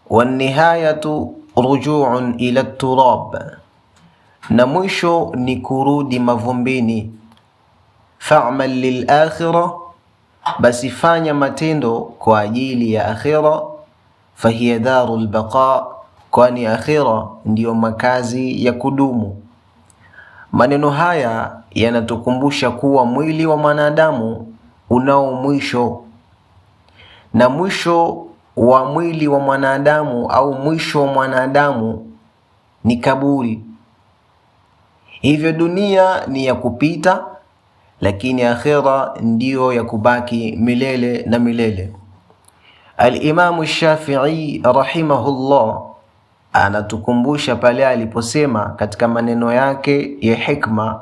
Wanihayatu ruju'un ila turab, na mwisho ni kurudi mavumbini. Fa'mal lil akhirah, basi fanya matendo kwa ajili ya akhira. Fahiya darul baqa, kwani akhira ndiyo makazi ya kudumu. Maneno haya yanatukumbusha kuwa mwili wa mwanadamu unao mwisho, na mwisho wa mwili wa mwanadamu au mwisho wa mwanadamu ni kaburi. Hivyo dunia ni ya kupita, lakini akhira ndiyo ya kubaki milele na milele. Al-Imamu Shafi'i rahimahullah anatukumbusha pale aliposema katika maneno yake ya hikma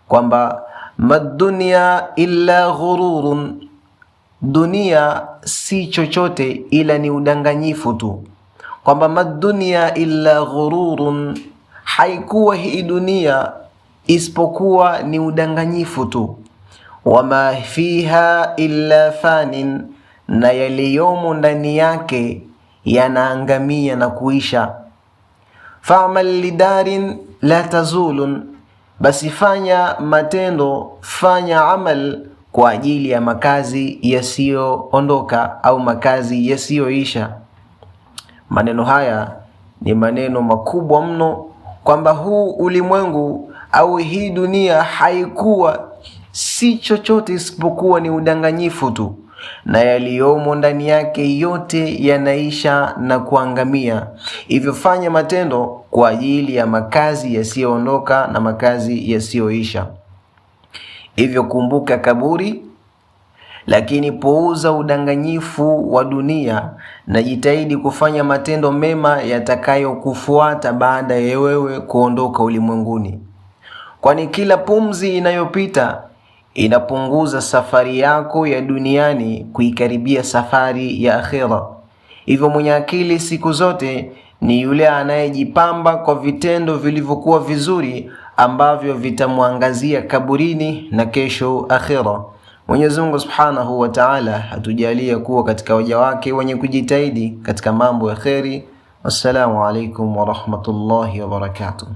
kwamba madunya illa ghururun, dunia si chochote ila ni udanganyifu tu. Kwamba madunya illa ghururun, haikuwa hii dunia isipokuwa ni udanganyifu tu. Wama fiha illa fanin, na yaliyomo ndani yake yanaangamia na kuisha. Fa'mal lidarin la tazulun, basi fanya matendo, fanya amal kwa ajili ya makazi yasiyoondoka au makazi yasiyoisha. Maneno haya ni maneno makubwa mno, kwamba huu ulimwengu au hii dunia haikuwa si chochote isipokuwa ni udanganyifu tu, na yaliyomo ndani yake yote yanaisha na kuangamia. Hivyo fanya matendo kwa ajili ya makazi yasiyoondoka na makazi yasiyoisha. Hivyo kumbuka kaburi, lakini puuza udanganyifu wa dunia na jitahidi kufanya matendo mema yatakayokufuata baada ya wewe kuondoka ulimwenguni. Kwani kila pumzi inayopita inapunguza safari yako ya duniani kuikaribia safari ya akhira. Hivyo mwenye akili siku zote ni yule anayejipamba kwa vitendo vilivyokuwa vizuri ambavyo vitamwangazia kaburini na kesho akhira. Mwenyezi Mungu Subhanahu wa Ta'ala atujalie kuwa katika waja wake wenye kujitahidi katika mambo ya kheri. Wassalamu alaikum wa rahmatullahi wa barakatuh.